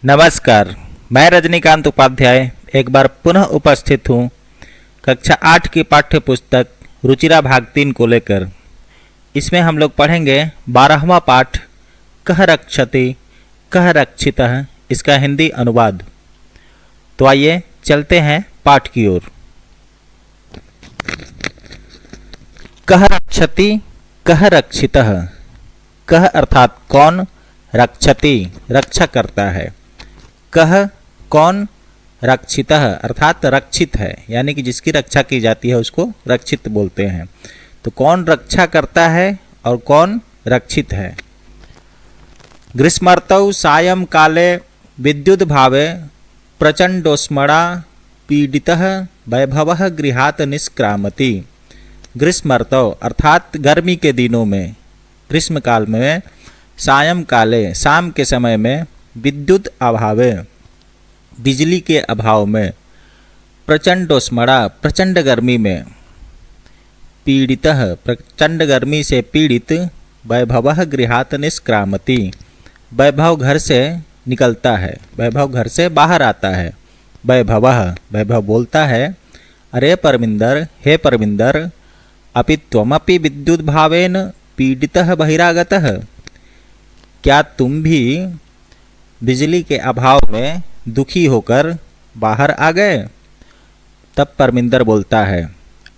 नमस्कार, मैं रजनीकांत उपाध्याय एक बार पुनः उपस्थित हूँ कक्षा 8 की पाठ्य पुस्तक रुचिरा भाग 3 को लेकर। इसमें हम लोग पढ़ेंगे 12वां पाठ कह रक्षति कह रक्षितः, इसका हिंदी अनुवाद। तो आइए चलते हैं पाठ की ओर। कह रक्षति कह रक्षितः, कह अर्थात कौन, रक्षति रक्षा करता है, कह कौन, रक्षितः अर्थात रक्षित है, यानी कि जिसकी रक्षा की जाती है उसको रक्षित बोलते हैं। तो कौन रक्षा करता है और कौन रक्षित है। ग्रीष्मर्तौ सायं काले विद्युत भावे प्रचंडोस्मरा पीडितः वैभवः गृहात् निष्क्रामति। ग्रीष्मर्तौ अर्थात गर्मी के दिनों में, ग्रीष्म काल में, सायं काले शाम के समय में, विद्युत अभावे बिजली के अभाव में, प्रचंडोस्मरा प्रचंड गर्मी में, पीड़ितः प्रचंड गर्मी से पीड़ित, वैभवः गृहात् निष्क्रामति वैभव घर से निकलता है, वैभव घर से बाहर आता है। वैभवः वैभव बोलता है, अरे परमिंदर, हे परमिंदर, अपि त्वमपि विद्युत भावेन पीड़ितः बहिरागतः, क्या तुम भी बिजली के अभाव में दुखी होकर बाहर आ गए। तब परमिंदर बोलता है,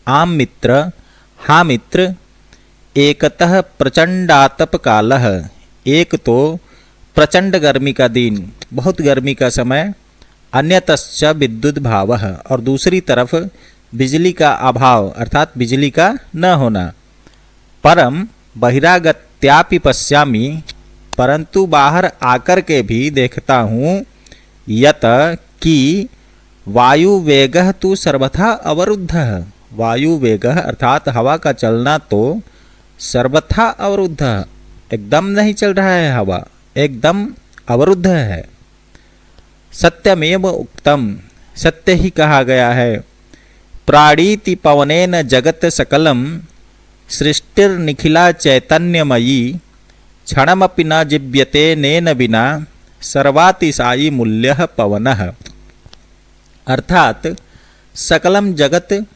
आम मित्र, हाँ मित्र, एकतः प्रचंडातप कालः, एक तो प्रचंड गर्मी का दिन, बहुत गर्मी का समय, अन्यतश्च विद्युत भावः और दूसरी तरफ बिजली का अभाव अर्थात बिजली का न होना। परम बहिरागत्यापि पश्यामि, परंतु बाहर आकर के भी देखता हूँ, यत कि वायु वेगः तु सर्वथा अवरुद्धः, वायु वेगः अर्थात हवा का चलना तो सर्वथा अवरुद्ध, एकदम नहीं चल रहा है, हवा एकदम अवरुद्ध है। सत्यमेव उक्तम, सत्य ही कहा गया है। प्राणीति पवनेन जगत सकलम, सृष्टिर्निखिला चैतन्यमयी, क्षणमपि न जीव्यते नेन विना, सर्वातिशायी मूल्यः पवनः। अर्थात सकलम जगत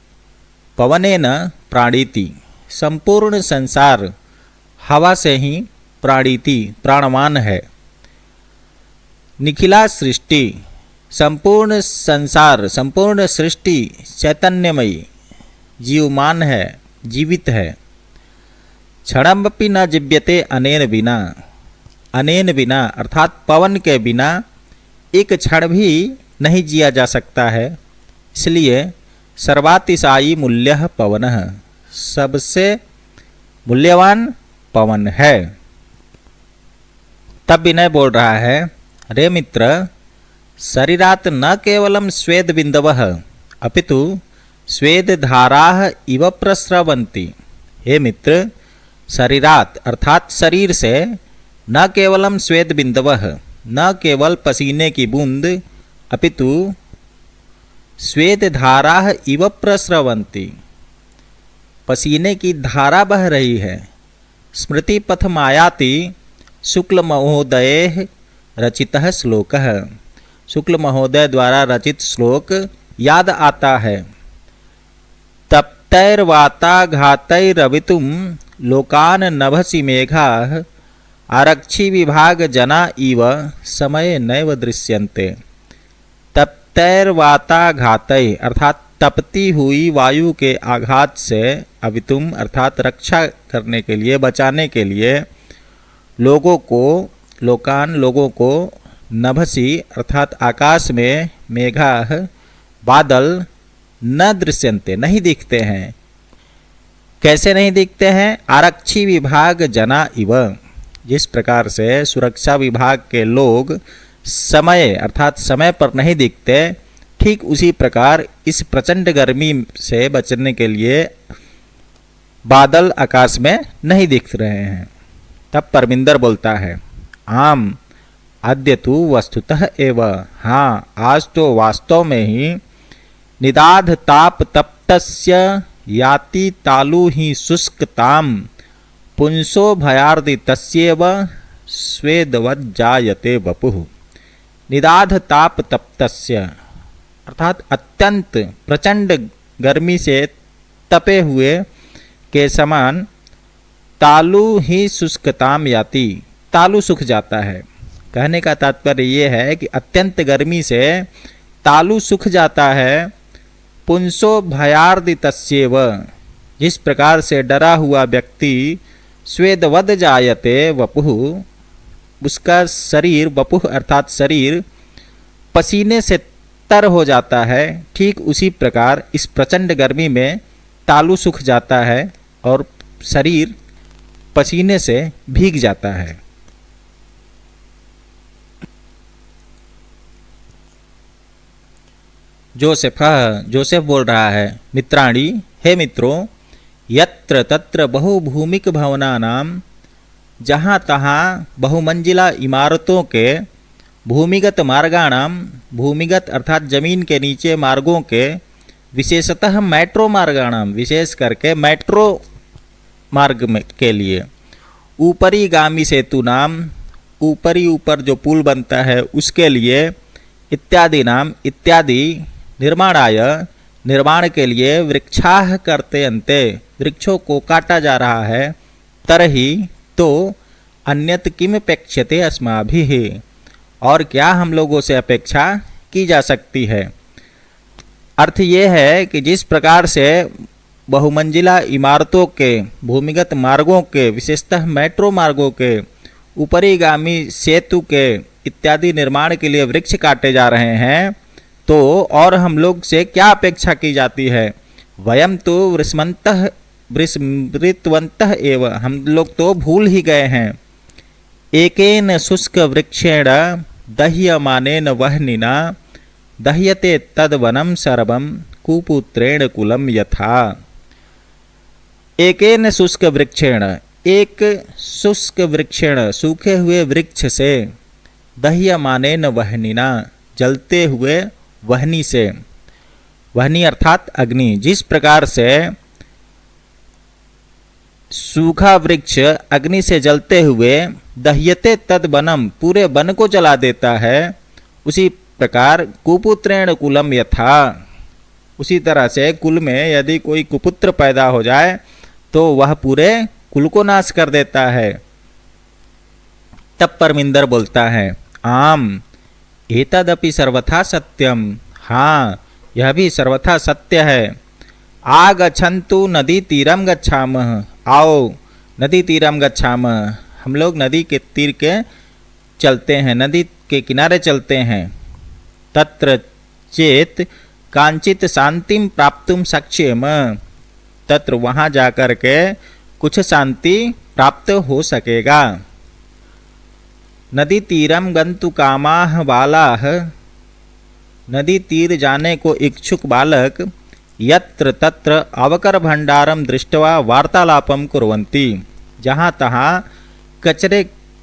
पवनेन प्राणीति, संपूर्ण संसार हवा से ही प्राणीति प्राणवान है। निखिला सृष्टि, संपूर्ण संसार संपूर्ण सृष्टि चैतन्यमयी जीवमान है, जीवित है। क्षणमपि न जीव्यते अनेन बिना, अनेन बिना अर्थात पवन के बिना एक क्षण भी नहीं जिया जा सकता है। इसलिए सर्वातिशायी मूल्यः पवनः, सबसे मूल्यवान पवन है। तब विनय बोल रहा है, अरे मित्र, शरीरात् न केवलं स्वेद बिंदवः अपितु स्वेद धाराः इव प्रस्रवन्ति। हे मित्र, शरीरात अर्थात शरीर से न केवलम स्वेद बिंदवः, न केवल पसीने की बूंद, अपितु स्वेद धाराः इव प्रस्रवन्ति, पसीने की धारा बह रही है। स्मृति पथमायाति शुक्ल महोदयेः रचितः श्लोकः, शुक्ल महोदय द्वारा रचित श्लोक याद आता है। तप्तैर्वाताघातैरवितुं लोकान् नभसि मेघाः, आरक्षी विभाग जना इव समय नैव दृश्यन्ते। तप्तैर्वाताघातै अर्थात तपती हुई वायु के आघात से, अवितुम अर्थात रक्षा करने के लिए, बचाने के लिए, लोगों को, लोकान लोगों को, नभसि अर्थात आकाश में, मेघाः बादल, न दृश्यन्ते नहीं दिखते हैं। कैसे नहीं दिखते हैं। आरक्षी विभाग जना इव, जिस प्रकार से सुरक्षा विभाग के लोग समय अर्थात समय पर नहीं दिखते, ठीक उसी प्रकार इस प्रचंड गर्मी से बचने के लिए बादल आकाश में नहीं दिख रहे हैं। तब परमिंदर बोलता है, आम अद्य तु वस्तुतः एव, हाँ आज तो वास्तव में ही, निदाध ताप तप्तस्य याति तालु ही शुष्कताम, पुंसो भयार्दि तस्येव स्वेदवज्जायते वपुः। निदाध ताप तप्तस्य, अर्थात अत्यंत प्रचंड गर्मी से तपे हुए के समान तालु ही शुष्कताम याति, तालु सूख जाता है। कहने का तात्पर्य ये है कि अत्यंत गर्मी से तालु सूख जाता है। पुंसो भयार्दितस्येव, जिस प्रकार से डरा हुआ व्यक्ति स्वेदवद जायते वपुः, उसका शरीर, वपुः अर्थात शरीर, पसीने से तर हो जाता है, ठीक उसी प्रकार इस प्रचंड गर्मी में तालु सूख जाता है और शरीर पसीने से भीग जाता है। जोसेफ बोल रहा है, मित्राणि, हे मित्रों, यत्र तत्र बहुभूमिक भवनानां, जहाँ तहाँ बहुमंजिला इमारतों के, भूमिगत मार्गाणाम, भूमिगत अर्थात जमीन के नीचे मार्गों के, विशेषतः मेट्रो मार्गाणाम, विशेष करके मेट्रो मार्ग में के लिए, ऊपरी गामी सेतु नाम, ऊपर जो पुल बनता है उसके लिए, इत्यादि नाम, इत्यादि, निर्माणाय, निर्माण के लिए, वृक्षाः करते अन्ते, वृक्षों को काटा जा रहा है, तरहि तो अन्यत किम अपेक्ष्यते अस्माभिः, और क्या हम लोगों से अपेक्षा की जा सकती है। अर्थ ये है कि जिस प्रकार से बहुमंजिला इमारतों के, भूमिगत मार्गों के, विशेषतः मेट्रो मार्गों के, ऊपरीगामी सेतु के इत्यादि निर्माण के लिए वृक्ष काटे जा रहे हैं, तो और हम लोग से क्या अपेक्षा की जाती है। वयम तो विस्मृतवन्तः एव, हम लोग तो भूल ही गए हैं। एकेन शुष्क वृक्षेण दह्यमानेन वह्निना दह्यते तद्वनं सर्वं कुपुत्रेण कुलं यथा। एकेन शुष्क वृक्षेण, एक शुष्क वृक्षेण, सूखे हुए वृक्ष से, दह्यमानेन वह्निना, जलते हुए वह्नि से, वह्नि अर्थात अग्नि, जिस प्रकार से सूखा वृक्ष अग्नि से जलते हुए दह्यते तद वनम, पूरे वन को जला देता है, उसी प्रकार कुपुत्रेण कुलम यथा, उसी तरह से कुल में यदि कोई कुपुत्र पैदा हो जाए तो वह पूरे कुल को नाश कर देता है। तब परमिंदर बोलता है, आम एतदपि सर्वथा सत्यम, हाँ यह भी सर्वथा सत्य है। आगच्छन्तु नदी तीरम गच्छामः, आओ नदी तीरम गच्छामः, हम लोग नदी के तीर के चलते हैं, नदी के किनारे चलते हैं। तत्र चेत कांचित शांतिम प्राप्तुम शक्ष्येम, तत्र वहाँ जाकर के कुछ शांति प्राप्त हो सकेगा। नदी तीरम गंतु कामाः बालाः, नदी तीर जाने को इच्छुक बालक, यत्र तत्र अवकर भंडारम दृष्ट्वा वार्तालापम कुर्वन्ति, जहाँ तहाँ कचरे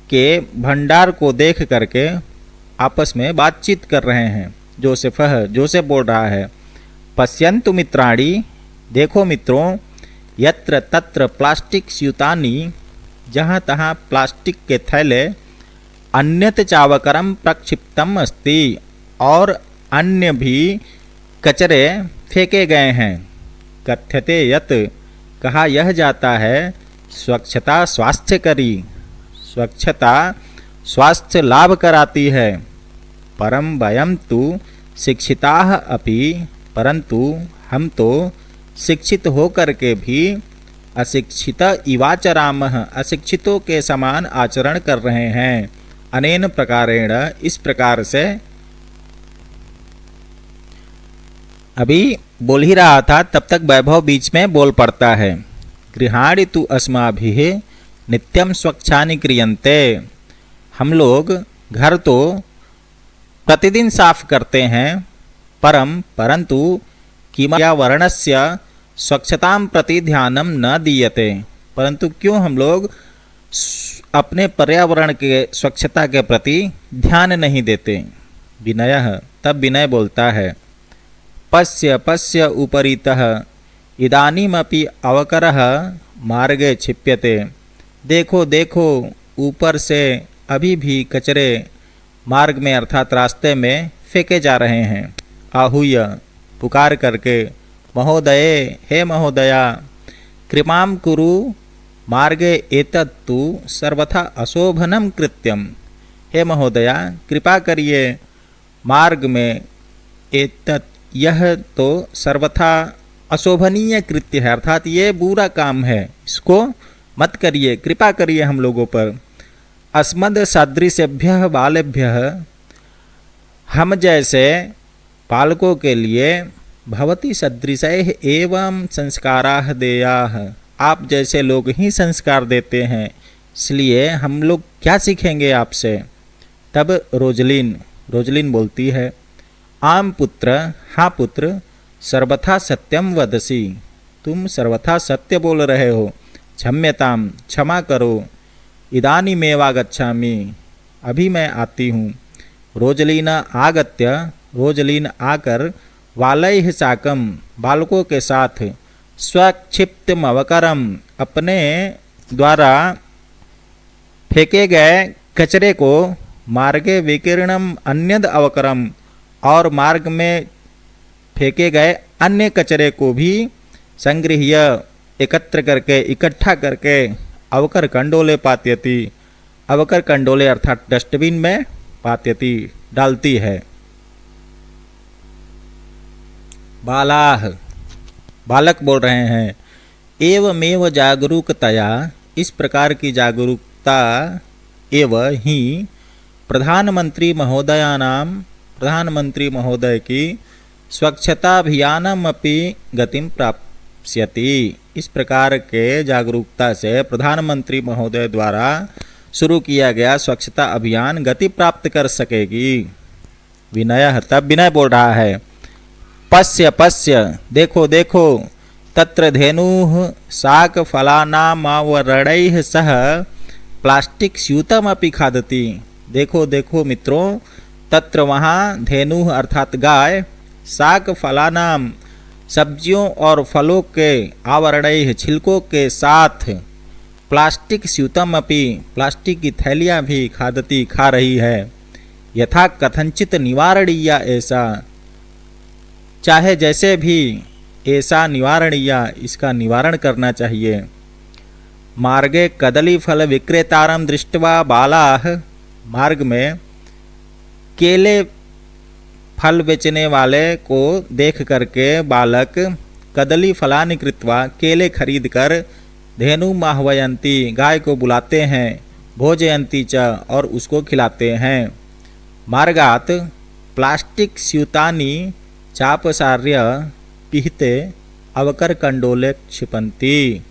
के भंडार को देख करके आपस में बातचीत कर रहे हैं। जोसेफ बोल रहा है, पश्यन्तु मित्राणि, देखो मित्रों, यत्र तत्र प्लास्टिक स्यूतानि, जहाँ तहाँ प्लास्टिक के थैले, अन्यत चावकरम प्रक्षिप्तम अस्ति, और अन्य भी कचरे फेंके गए हैं। कथ्यते यत, कहा यह जाता है, स्वच्छता स्वास्थ्यकरी, स्वच्छता स्वास्थ्य लाभ कराती है। परम वयम तु शिक्षिताः अपि, परंतु हम तो शिक्षित होकर के भी अशिक्षित इवाचरामः, अशिक्षितों के समान आचरण कर रहे हैं। अनेन प्रकारेण, इस प्रकार से, अभी बोल ही रहा था तब तक वैभव बीच में बोल पड़ता है। गृहाणि तु अस्माभिः नित्यम स्वच्छानि क्रियन्ते, हम लोग घर तो प्रतिदिन साफ करते हैं, परंतु पर्यावरणस्य स्वच्छतां प्रति ध्यानं न दीयते, परंतु क्यों हम लोग अपने पर्यावरण के स्वच्छता के प्रति ध्यान नहीं देते। विनयः, तब विनय बोलता है, पश्य पश्य उपरितः इदानीमपि अवकरः मार्गे क्षिप्यते, देखो देखो ऊपर से अभी भी कचरे मार्ग में अर्थात रास्ते में फेंके जा रहे हैं। आहूय पुकार करके, महोदये हे महोदया, कृपां कुरु मार्गे एतत्तु सर्वथा अशोभनम कृत्यम। हे महोदया कृपा करिए, मार्ग में एतत् यह तो सर्वथा अशोभनीय कृत्य है, अर्थात ये बुरा काम है, इसको मत करिए, कृपा करिए हम लोगों पर। अस्मद सदृशेभ्यः बालेभ्यः, हम जैसे बालकों के लिए, भवती सदृशैः एवं संस्काराः देयाः, आप जैसे लोग ही संस्कार देते हैं, इसलिए हम लोग क्या सीखेंगे आपसे। तब रोजलिन बोलती है, आम पुत्र, हाँ पुत्र, सर्वथा सत्यम वदसी, तुम सर्वथा सत्य बोल रहे हो। क्षम्यताम, क्षमा करो। इदानीमेवागच्छामि, अभी मैं आती हूँ। रोजलीन आकर वालैः साकम, बालकों के साथ, स्वक्षिप्तमवकरम, अपने द्वारा फेंके गए कचरे को, मार्गे विकीर्णम अन्यद अवकरम, और मार्ग में फेंके गए अन्य कचरे को भी संगृह्य, एकत्र करके, इकट्ठा करके, अवकर कंडोले पात्यति, अवकर कंडोले अर्थात डस्टबिन में, पात्यति डालती है। बालाह, बालक बोल रहे हैं, एवमेव जागरूकतया, इस प्रकार की जागरूकता एवं ही प्रधानमंत्री महोदय की स्वच्छता अभियानमपि गतिम प्राप्स्यति, इस प्रकार के जागरूकता से प्रधानमंत्री महोदय द्वारा शुरू किया गया स्वच्छता अभियान गति प्राप्त कर सकेगी। विनय, तब विनय बोल रहा है, पश्य पश्य, देखो देखो, तत्र धेनुः शाक फलानामावरणैः सह प्लास्टिक स्यूतमपि खादति, देखो देखो मित्रों, तत्र वहाँ धेनुः अर्थात गाय, शाक फलानाम, सब्जियों और फलों के, आवरणैः छिलकों के साथ, प्लास्टिक स्यूतमपि, प्लास्टिक की थैलियाँ भी खादती, खा रही है। यथा कथंचित निवारणीया, ऐसा चाहे जैसे भी, ऐसा निवारणीया, इसका निवारण करना चाहिए। मार्गे कदली फल विक्रेतारम दृष्ट्वा बालाः, मार्ग में केले फल बेचने वाले को देख करके बालक, कदली फलानि कृत्वा, केले खरीद कर, धेनु माहवयंती, गाय को बुलाते हैं, भोजयंती च, और उसको खिलाते हैं। मार्गात प्लास्टिक स्यूतानि चापसार्य पिहते अवकर कंडोले क्षिपंती,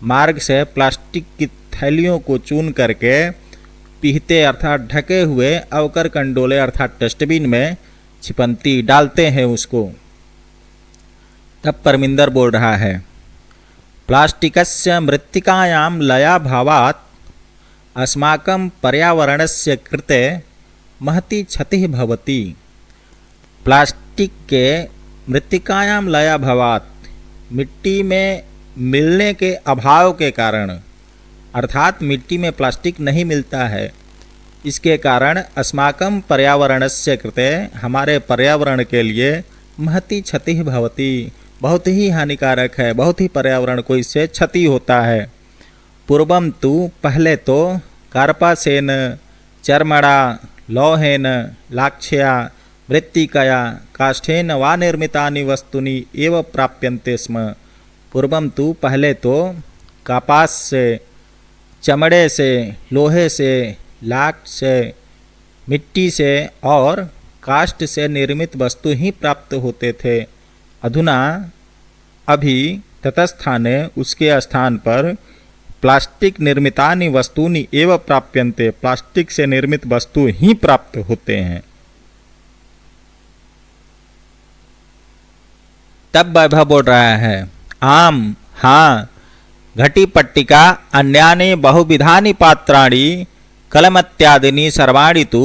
मार्ग से प्लास्टिक की थैलियों को चून करके, पीहते अर्थात ढके हुए, अवकर कंडोले अर्थात डस्टबिन में, छिपंती डालते हैं उसको। तब परमिंदर बोल रहा है, प्लास्टिकस्य मृत्तिकायां लयाभावात् अस्माकं पर्यावरणस्य कृते महती क्षतिः भवति। प्लास्टिक के मृत्तिकायां लयाभावात्, मिट्टी में मिलने के अभाव के कारण, अर्थात मिट्टी में प्लास्टिक नहीं मिलता है, इसके कारण अस्माकं पर्यावरणस्य कृते, हमारे पर्यावरण के लिए, महती क्षतिः भवति, बहुत ही हानिकारक है, बहुत ही पर्यावरण को इससे क्षति होता है। पूर्वम तु, पहले तो, कार्पासेन, चर्मणा, लौहेन, लाक्षया, मृत्तिकया, काष्ठेन वा निर्मितानि वस्तूनि एव प्राप्यन्ते स्म। पूर्वम तु, पहले तो, कपास से, चमड़े से, लोहे से, लाख से, मिट्टी से और काष्ठ से निर्मित वस्तु ही प्राप्त होते थे। अधुना, अभी, ततस्थाने, उसके स्थान पर, प्लास्टिक निर्मितानि वस्तूनि एव प्राप्यन्ते, प्लास्टिक से निर्मित वस्तु ही प्राप्त होते हैं। तब वैभव बोल रहा है, आम, हाँ, घटी पट्टिका अन्यानि बहुविधानि पात्राणि कलमत्यादीनि सर्वाणि तु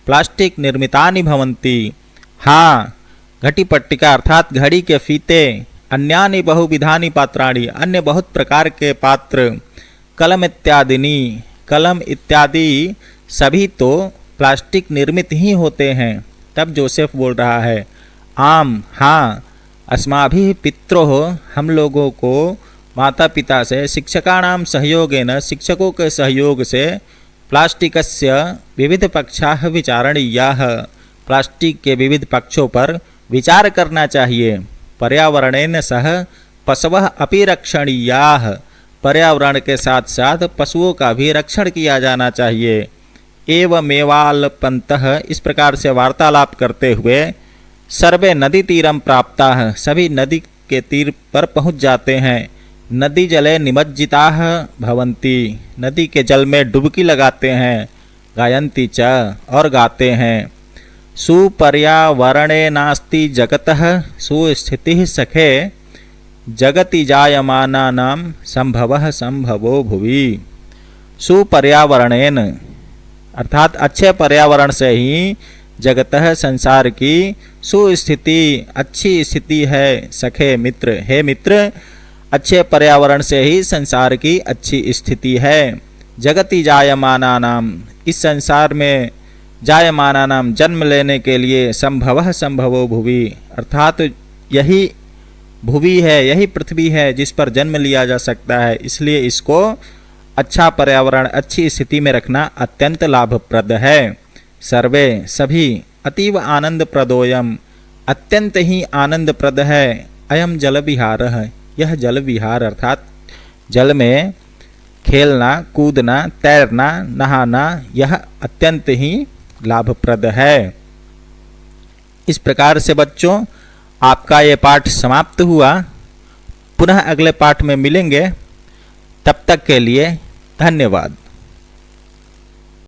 प्लास्टिक निर्मितानि भवन्ति। हाँ, घटी पट्टिका अर्थात घड़ी के फीते, अन्यानि बहुविधानि पात्राणि, अन्य बहुत प्रकार के पात्र, कलम इत्यादिनी, कलम इत्यादि सभी तो प्लास्टिक निर्मित ही होते हैं। तब जोसेफ बोल रहा है, आम हाँ, अस्माभिः पित्रोः, हम लोगों को माता पिता से, शिक्षकाणां सहयोगेन, शिक्षकों के सहयोग से, प्लास्टिकस्य विविध पक्षाः विचारणीयाः, प्लास्टिक के विविध पक्षों पर विचार करना चाहिए। पर्यावरणेन सह पशवः अपि रक्षणीयाः, पर्यावरण के साथ साथ पशुओं का भी रक्षण किया जाना चाहिए। एवमेवालपन्तः, इस प्रकार से वार्तालाप करते हुए, सर्वे नदी तीरम प्राप्ताः, सभी नदी के तीर पर पहुंच जाते हैं। नदी जले निमज्जिताः भवन्ति, नदी के जल में डुबकी लगाते हैं। गायन्ति च, और गाते हैं। सुपर्यावरणे नास्ति जगतः सुस्थितिः सखे, जगति जायमानानां संभवः संभवो भुवि। सुपर्यावरणेन, अर्थात अच्छे पर्यावरण से ही, जगतः संसार की, सुस्थिति अच्छी स्थिति है, सखे मित्र, हे मित्र, अच्छे पर्यावरण से ही संसार की अच्छी स्थिति है। जगति जायमानानाम, इस संसार में जायमानानाम, जन्म लेने के लिए, संभवः संभवो भुवि, अर्थात यही भुवि है, यही पृथ्वी है जिस पर जन्म लिया जा सकता है। इसलिए इसको अच्छा पर्यावरण, अच्छी स्थिति में रखना अत्यंत लाभप्रद है। सर्वे, सभी, अतीव आनंदप्रदोयम, अत्यंत ही आनंदप्रद है। अयम जल विहार है, यह जल विहार अर्थात जल में खेलना, कूदना, तैरना, नहाना, यह अत्यंत ही लाभप्रद है। इस प्रकार से बच्चों, आपका ये पाठ समाप्त हुआ। पुनः अगले पाठ में मिलेंगे। तब तक के लिए धन्यवाद।